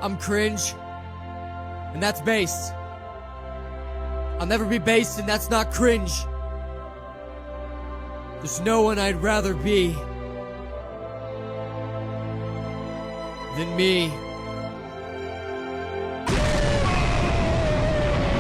I'm cringe, and that's based. I'll never be based, and that's not cringe. There's no one I'd rather be than me.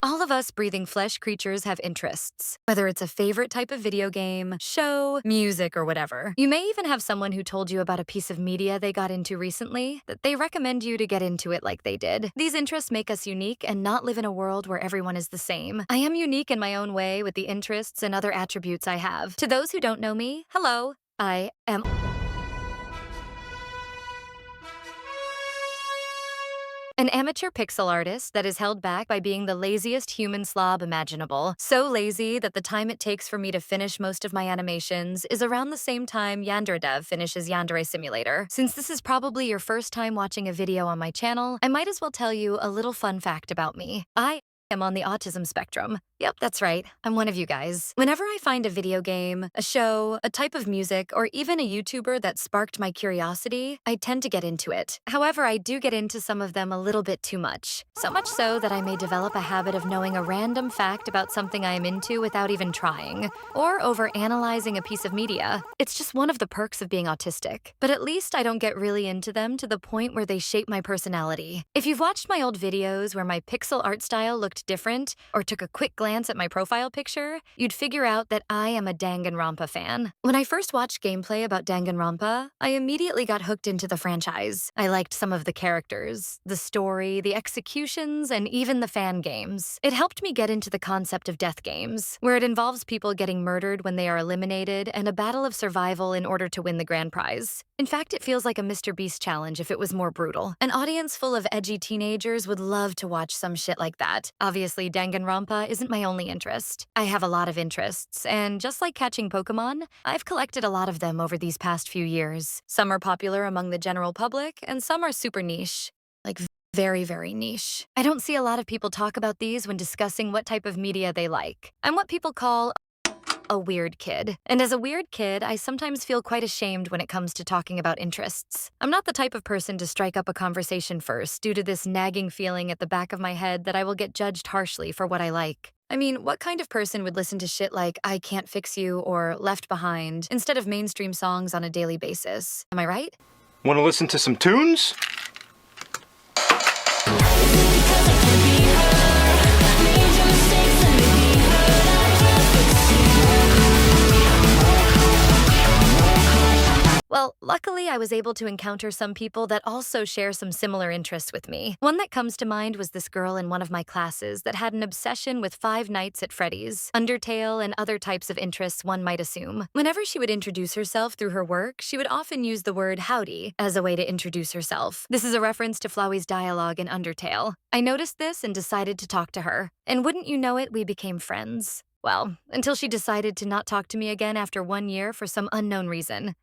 All of us breathing flesh creatures have interests, whether it's a favorite type of video game, show, music, or whatever. You may even have someone who told you about a piece of media they got into recently that they recommend you to get into it like they did. These interests make us unique and not live in a world where everyone is the same. I am unique in my own way with the interests and other attributes I have. To those who don't know me, hello, I am an amateur pixel artist that is held back by being the laziest human slob imaginable. So lazy that the time it takes for me to finish most of my animations is around the same time YanderDev finishes Yandere Simulator. Since this is probably your first time watching a video on my channel, I might as well tell you a little fun fact about me. I am on the autism spectrum. Yep, that's right. I'm one of you guys. Whenever I find a video game, a show, a type of music, or even a YouTuber that sparked my curiosity, I tend to get into it. However, I do get into some of them a little bit too much. So much so that I may develop a habit of knowing a random fact about something I am into without even trying, or over-analyzing a piece of media. It's just one of the perks of being autistic. But at least I don't get really into them to the point where they shape my personality. If you've watched my old videos where my pixel art style looked different, or took a quick glance at my profile picture, you'd figure out that I am a Danganronpa fan. When I first watched gameplay about Danganronpa, I immediately got hooked into the franchise. I liked some of the characters, the story, the executions, and even the fan games. It helped me get into the concept of death games, where it involves people getting murdered when they are eliminated and a battle of survival in order to win the grand prize. In fact, it feels like a Mr. Beast challenge if it was more brutal. An audience full of edgy teenagers would love to watch some shit like that. Obviously, Danganronpa isn't my only interest. I have a lot of interests, and just like catching Pokemon, I've collected a lot of them over these past few years. Some are popular among the general public, and some are super niche. Like, very, very niche. I don't see a lot of people talk about these when discussing what type of media they like. I'm what people call a weird kid. And as a weird kid, I sometimes feel quite ashamed when it comes to talking about interests. I'm not the type of person to strike up a conversation first due to this nagging feeling at the back of my head that I will get judged harshly for what I like. I mean, what kind of person would listen to shit like I Can't Fix You or Left Behind instead of mainstream songs on a daily basis? Am I right? Want to listen to some tunes? Well, luckily I was able to encounter some people that also share some similar interests with me. One that comes to mind was this girl in one of my classes that had an obsession with Five Nights at Freddy's, Undertale, and other types of interests one might assume. Whenever she would introduce herself through her work, she would often use the word howdy as a way to introduce herself. This is a reference to Flowey's dialogue in Undertale. I noticed this and decided to talk to her. And wouldn't you know it, we became friends. Well, until she decided to not talk to me again after 1 year for some unknown reason.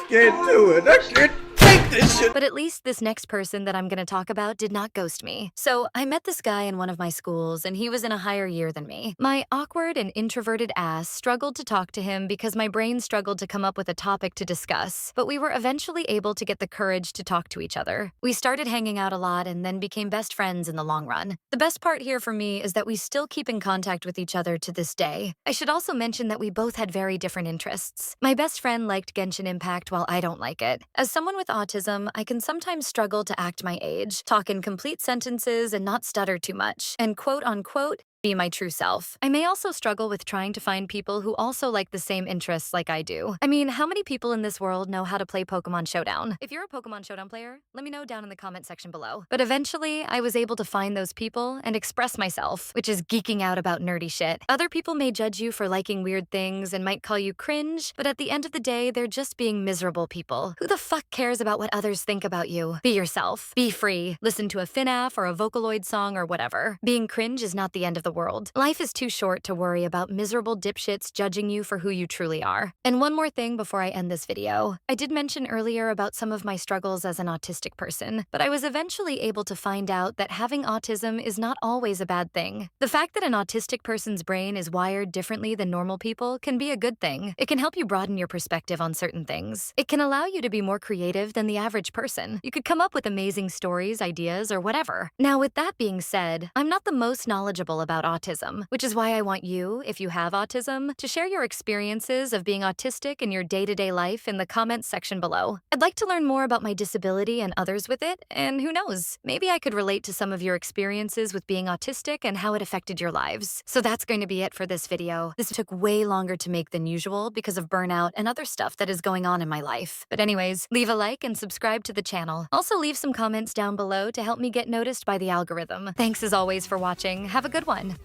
Can't do it. I can't take this shit. But at least this next person that I'm gonna talk about did not ghost me. So I met this guy in one of my schools, and he was in a higher year than me. My awkward and introverted ass struggled to talk to him because my brain struggled to come up with a topic to discuss, but we were eventually able to get the courage to talk to each other. We started hanging out a lot and then became best friends in the long run. The best part here for me is that we still keep in contact with each other to this day. I should also mention that we both had very different interests. My best friend liked Genshin Impact while I don't like it. As someone with autism, I can sometimes struggle to act my age, talk in complete sentences, and not stutter too much, and quote-unquote, be my true self. I may also struggle with trying to find people who also like the same interests like I do. I mean, how many people in this world know how to play Pokemon Showdown? If you're a Pokemon Showdown player, let me know down in the comment section below. But eventually, I was able to find those people and express myself, which is geeking out about nerdy shit. Other people may judge you for liking weird things and might call you cringe, but at the end of the day, they're just being miserable people. Who the fuck cares about what others think about you? Be yourself. Be free. Listen to a FNAF or a Vocaloid song or whatever. Being cringe is not the end of the the world. Life is too short to worry about miserable dipshits judging you for who you truly are. And one more thing before I end this video. I did mention earlier about some of my struggles as an autistic person, but I was eventually able to find out that having autism is not always a bad thing. The fact that an autistic person's brain is wired differently than normal people can be a good thing. It can help you broaden your perspective on certain things. It can allow you to be more creative than the average person. You could come up with amazing stories, ideas, or whatever. Now, with that being said, I'm not the most knowledgeable about autism, which is why I want you, if you have autism, to share your experiences of being autistic in your day-to-day life in the comments section below. I'd like to learn more about my disability and others with it, and who knows, maybe I could relate to some of your experiences with being autistic and how it affected your lives. So that's going to be it for this video. This took way longer to make than usual because of burnout and other stuff that is going on in my life. But anyways, leave a like and subscribe to the channel. Also leave some comments down below to help me get noticed by the algorithm. Thanks as always for watching. Have a good one.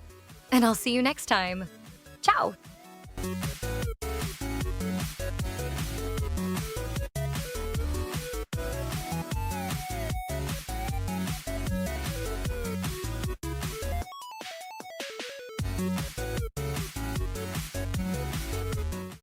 And I'll see you next time. Ciao!